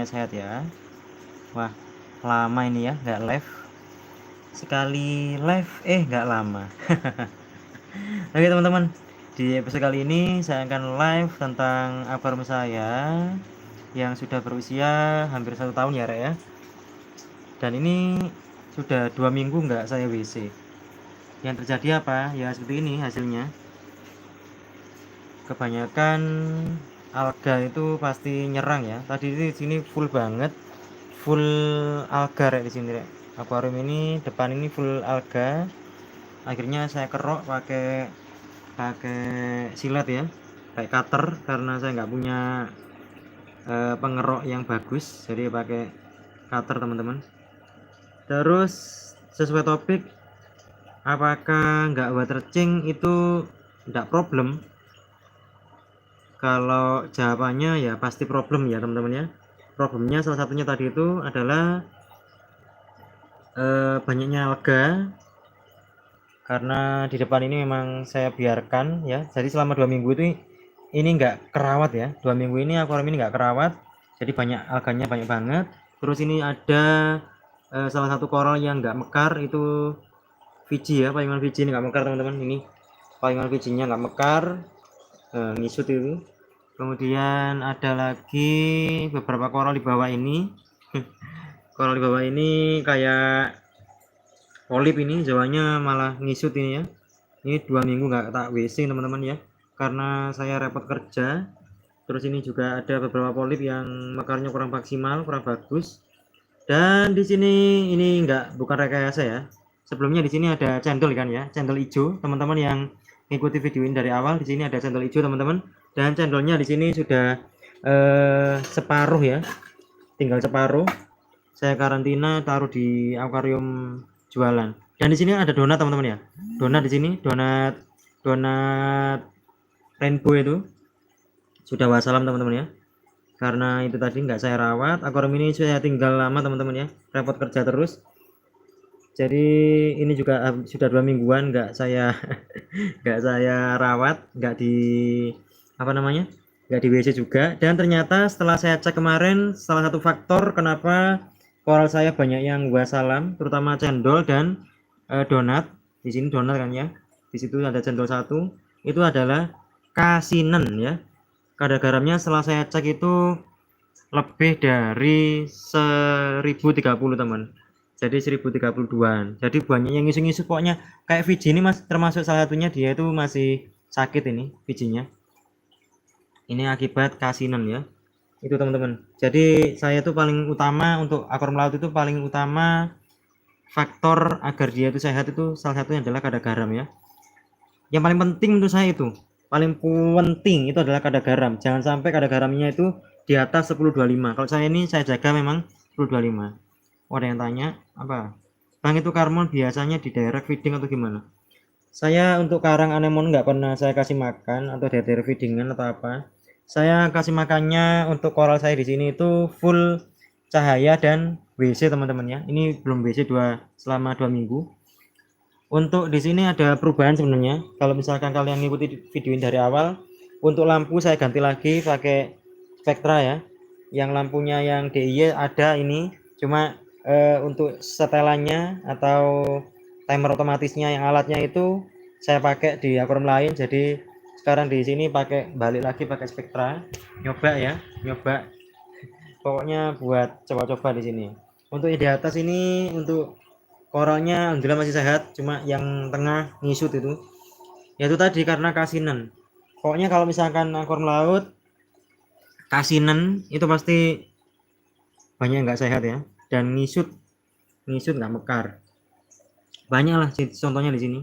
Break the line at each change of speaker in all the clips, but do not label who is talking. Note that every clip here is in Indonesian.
sehat ya. Wah, lama ini ya nggak live. Sekali live nggak lama. Oke teman-teman, di episode kali ini saya akan live tentang almarhum saya yang sudah berusia hampir 1 tahun ya Rek ya. Dan ini sudah 2 minggu nggak saya WC. Yang terjadi apa? Ya seperti ini hasilnya. Kebanyakan alga itu pasti nyerang ya. Tadi di sini full banget, full alga Rek di sini Rek. Akuarium ini depan ini full alga. Akhirnya saya kerok pakai silet ya, kayak cutter, karena saya nggak punya pengerok yang bagus, jadi pakai cutter teman-teman. Terus sesuai topik, apakah nggak water change itu nggak problem? Kalau jawabannya ya pasti problem ya teman-teman ya. Problemnya salah satunya tadi itu adalah banyaknya alga, karena di depan ini memang saya biarkan ya. Jadi selama 2 minggu itu ini nggak kerawat ya. 2 minggu ini akuarium ini nggak kerawat, jadi banyak alganya, banyak banget. Terus ini ada salah satu koral yang nggak mekar, itu Fiji ya, palingan Fiji ini nggak mekar teman-teman. Ini palingan Fiji-nya nggak mekar, ngisut itu. Kemudian ada lagi beberapa koral di bawah ini. Koral di bawah ini kayak polip, ini jawanya malah ngisut ini ya. Ini 2 minggu nggak tak WC teman-teman ya, karena saya repot kerja. Terus ini juga ada beberapa polip yang mekarnya kurang maksimal, kurang bagus. Dan di sini ini bukan rekayasa ya. Sebelumnya di sini ada cendol kan ya, cendol hijau. Teman-teman yang mengikuti video ini dari awal, di sini ada cendol hijau teman-teman. Dan cendolnya di sini sudah separuh ya, tinggal separuh. Saya karantina, taruh di akuarium jualan. Dan di sini ada donat teman-teman ya. Donat di sini, donat rainbow itu sudah wassalam teman-teman ya. Karena itu tadi nggak saya rawat, akuarium ini saya tinggal lama teman-teman ya, repot kerja terus. Jadi ini juga sudah 2 mingguan nggak saya nggak saya rawat, nggak di nggak di WC juga. Dan ternyata setelah saya cek kemarin, salah satu faktor kenapa koral saya banyak yang wassalam, terutama cendol dan donat. Di sini donat kan ya, di situ ada cendol satu, itu adalah kasinen ya. Kadar garamnya setelah saya cek itu lebih dari 1030 teman, jadi 1032an. Jadi banyak yang ngisi-ngisi, pokoknya kayak Fiji ini mas, termasuk salah satunya, dia itu masih sakit ini Fijinya. Ini akibat kasinen ya, itu teman-teman. Jadi saya itu paling utama untuk akuarium laut, itu paling utama faktor agar dia itu sehat itu salah satunya adalah kadar garam ya. Yang paling penting menurut saya, itu paling penting itu adalah kadar garam. Jangan sampai kadar garamnya itu di atas 1025. Kalau saya ini saya jaga memang 1025. Oh, ada yang tanya apa, Bang, itu karmon biasanya di direct feeding atau gimana? Saya untuk karang anemon nggak pernah saya kasih makan atau direct feedingan atau apa. Saya kasih makannya untuk koral saya di sini itu full cahaya dan WC teman-teman ya. Ini belum WC selama 2 minggu. Untuk di sini ada perubahan sebenarnya. Kalau misalkan kalian ngikuti video ini dari awal, untuk lampu saya ganti lagi pakai Spectra ya. Yang lampunya yang DIY ada ini, cuma untuk setelannya atau timer otomatisnya yang alatnya itu saya pakai di akuarium lain. Jadi sekarang di sini balik lagi pakai Spectra. Nyoba ya, nyoba. Pokoknya buat coba-coba di sini. Untuk di atas ini untuk koralnya alhamdulillah masih sehat, cuma yang tengah ngisut itu. Ya itu tadi karena kasinen. Pokoknya kalau misalkan akuarium laut kasinen itu pasti banyak nggak sehat ya, dan ngisut nggak mekar. Banyak lah contohnya di sini.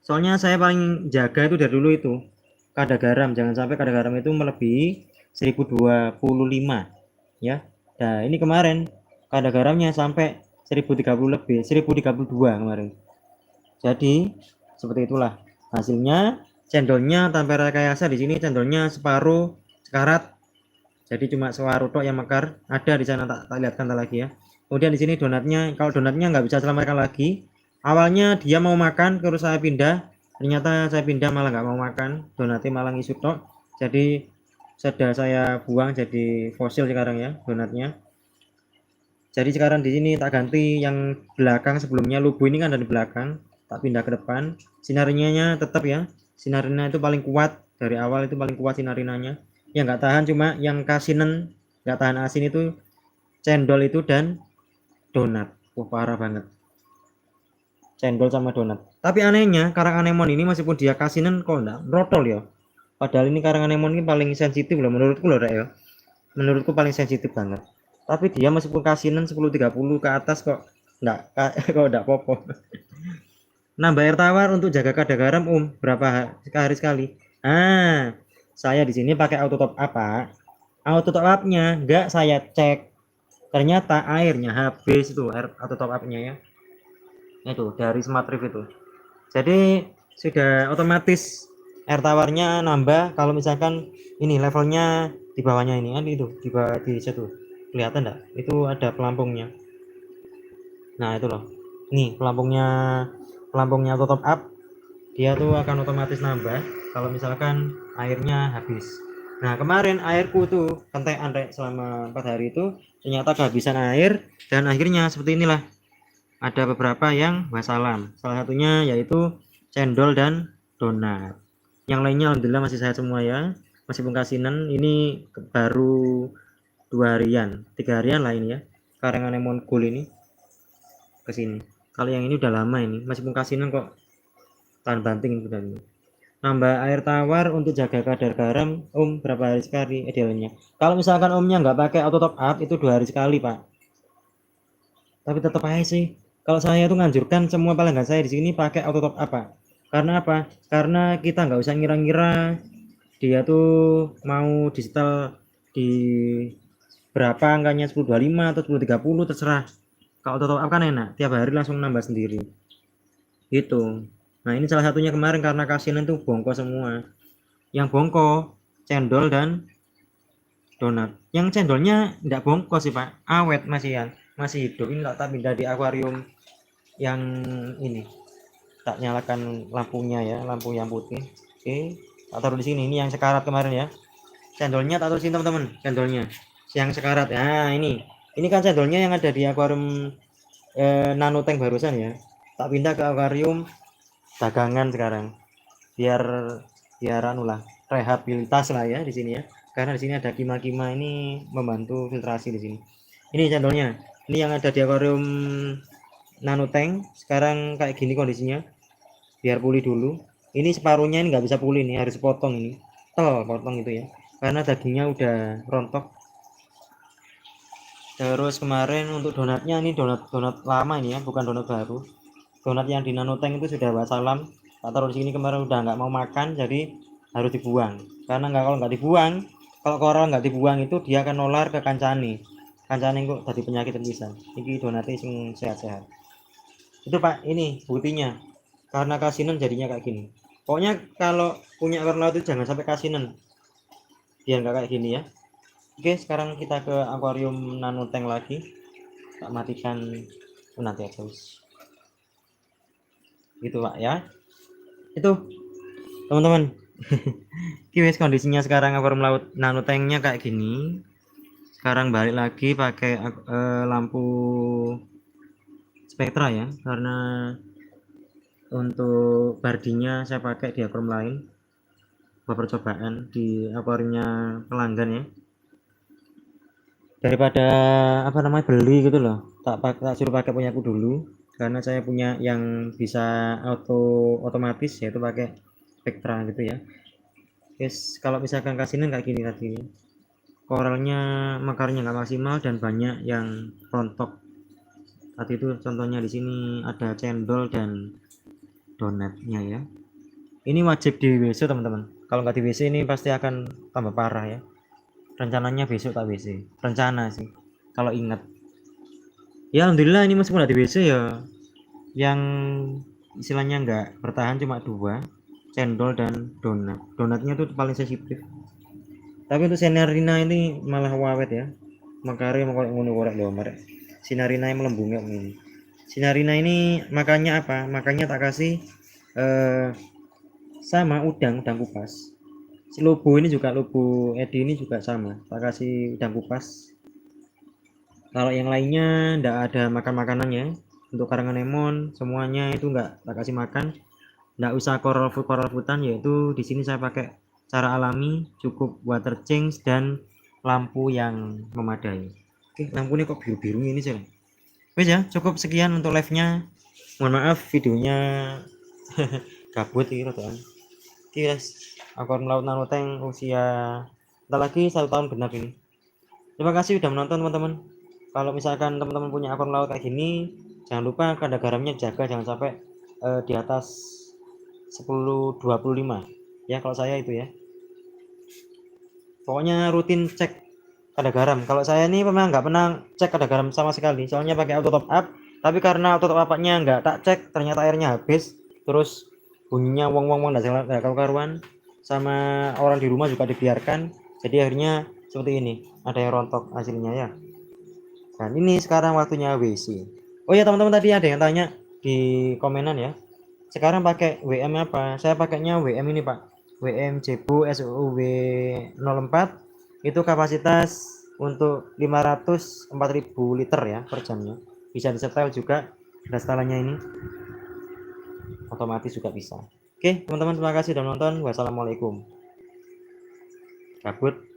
Soalnya saya paling jaga itu dari dulu itu kadar garam, jangan sampai kadar garam itu melebihi 1025 ya. Nah ini kemarin kadar garamnya sampai 1030 lebih, 1032 kemarin. Jadi seperti itulah hasilnya. Cendolnya tanpa rekayasa, di sini cendolnya separuh sekarat, jadi cuma separuh tok yang mekar. Ada di sana, tak lihatkan lagi ya. Kemudian di sini donatnya, kalau donatnya nggak bisa selamatkan lagi. Awalnya dia mau makan, terus saya pindah, ternyata saya pindah malah nggak mau makan, donatnya malah ngisut tok. Jadi sudah saya buang jadi fosil sekarang ya donatnya. Jadi sekarang di sini tak ganti yang belakang, sebelumnya lubu ini kan dari belakang, tak pindah ke depan. Sinarinanya tetap ya, sinarina itu paling kuat dari awal, itu paling kuat sinarinanya. Yang nggak tahan cuma yang kasinen, nggak tahan asin itu cendol itu dan donat. Wah parah banget, cendol sama donat. Tapi anehnya karang anemon ini meskipun dia kasinen kok enggak rotol ya. Padahal ini karang anemon ini paling sensitif loh menurutku loh Rek ya. Menurutku paling sensitif banget. Tapi dia meskipun kasinen 10-30 ke atas kok enggak kok enggak popo. Nambah air tawar untuk jaga kadar garam berapa hari sekali? Ah, saya di sini pakai auto top up, Pak. Auto top up-nya enggak saya cek. Ternyata airnya habis itu, air auto top up-nya ya. Itu dari Smart Reef itu. Jadi sudah otomatis air tawarnya nambah kalau misalkan ini levelnya di bawahnya ini kan itu di situ kelihatan enggak? Itu ada pelampungnya. Nah, itu loh. Nih, pelampungnya auto top up, dia tuh akan otomatis nambah kalau misalkan airnya habis. Nah, kemarin airku tuh antek selama 4 hari itu ternyata kehabisan air dan akhirnya seperti inilah. Ada beberapa yang wassalam. Salah satunya yaitu cendol dan donat. Yang lainnya alhamdulillah masih sehat semua ya. Meskipun kasinan ini baru 2 harian, 3 harian lah ini ya. Karangan lemon gold ini ke sini. Kalau yang ini udah lama ini, meskipun kasinan kok tahan banting sudah ini. Nambah air tawar untuk jaga kadar garam berapa hari sekali idealnya. Kalau misalkan omnya nggak pakai auto top up itu 2 hari sekali Pak. Tapi tetap aja sih. Kalau saya tuh nganjurkan semua pelanggan saya di sini pakai auto top up Pak. Karena apa? Karena kita nggak usah ngira-ngira dia tuh mau di setel di berapa angkanya 1025 atau 1030 terserah. Kalau auto top up kan enak, tiap hari langsung nambah sendiri. Gitu. Nah, ini salah satunya kemarin karena kasinan tuh bongko semua. Yang bongko cendol dan donat. Yang cendolnya enggak bongko sih, Pak. Awet masih ya. Masih hidup. Ini tak pindah di akuarium yang ini. Tak nyalakan lampunya ya, lampu yang putih. Oke. Tak taruh di sini. Ini yang sekarat kemarin ya. Cendolnya tak taruh sini, teman-teman. Cendolnya. Yang sekarat. Nah, ini. Ini kan cendolnya yang ada di akuarium nano tank barusan ya. Tak pindah ke akuarium dagangan sekarang biar anu lah rehabilitas lah ya di sini ya, karena di sini ada kima-kima ini membantu filtrasi di sini. Ini cendolnya, ini yang ada di akuarium nano tank sekarang kayak gini kondisinya, biar pulih dulu. Ini separuhnya ini nggak bisa pulih nih, harus potong ini, potong itu ya, karena dagingnya udah rontok. Terus kemarin untuk donatnya, ini donat lama ini ya, bukan donat baru. Donat yang di nanotank itu sudah wassalam, tak taruh di sini kemarin udah nggak mau makan, jadi harus dibuang. Karena kalau nggak dibuang, kalau koral nggak dibuang itu dia akan nular ke kancane kok tadi penyakit bisa. Ini donatnya sing sehat-sehat. Itu Pak, ini buktinya. Karena kasinan jadinya kayak gini. Pokoknya kalau punya ikan laut itu jangan sampai kasinan, biar nggak kayak gini ya. Oke, sekarang kita ke akuarium nano tank lagi. Tak matikan nanti aja gitu Pak ya. Itu teman-teman. Guys, kondisinya sekarang akuarium laut nano tanknya kayak gini. Sekarang balik lagi pakai lampu spektra ya, karena untuk bardinya saya pakai di akuarium lain buat percobaan di akuariumnya pelanggan ya, daripada beli gitu loh. Tak suruh pakai punyaku dulu, karena saya punya yang bisa otomatis yaitu pakai spektra gitu ya. Guys, kalau misalkan kasinan kayak gini tadi, koralnya mekarnya nggak maksimal dan banyak yang rontok. Tadi itu contohnya di sini ada cendol dan donatnya ya. Ini wajib di WC teman-teman. Kalau nggak di WC ini pasti akan tambah parah ya. Rencananya besok tak WC. Rencana sih. Kalau ingat. Ya alhamdulillah ini meskipun nggak di WC ya, yang istilahnya nggak bertahan cuma 2, cendol dan donat. Donatnya tuh paling sensitif. Tapi untuk sinarina ini malah wawet ya. Makare mau ngono korek lho marek. Sinarina yang melembung kayak ini. Sinarina ini makanya apa? Makanya tak kasih sama udang kupas. Si Lobo ini juga, Lobo Edi ini juga sama. Tak kasih udang kupas. Kalau yang lainnya ndak ada makan makanannya. Untuk karangan lemon semuanya itu nggak tak kasih makan, nggak usah coral foodan, yaitu di sini saya pakai cara alami, cukup water change dan lampu yang memadai. Oke, lampu ini kok biru-biru ini sih. Wes ya, cukup sekian untuk live-nya. Mohon maaf videonya gabut ini kan. Oke guys, akun laut nanoteng usia entar lagi 1 tahun genap ini. Terima kasih sudah menonton teman-teman. Kalau misalkan teman-teman punya akun laut kayak gini, jangan lupa kadar garamnya jaga, jangan sampai di atas 10-25 ya, kalau saya itu ya. Pokoknya rutin cek kadar garam. Kalau saya ini memang nggak pernah cek kadar garam sama sekali, soalnya pakai auto top up. Tapi karena auto top up-nya nggak tak cek, ternyata airnya habis, terus bunyinya wong-wong nggak karu-karuan, sama orang di rumah juga dibiarkan, jadi akhirnya seperti ini, ada yang rontok hasilnya ya. Dan ini sekarang waktunya WC. Oh ya teman-teman, tadi ada yang tanya di komenan ya, sekarang pakai WM apa? Saya pakainya WM ini Pak, WM Jebu SUV 04. Itu kapasitas untuk 504.000 liter ya per jamnya. Bisa disetel juga, ada setelannya ini, otomatis juga bisa. Oke teman-teman, terima kasih sudah menonton. Wassalamualaikum. Kabut.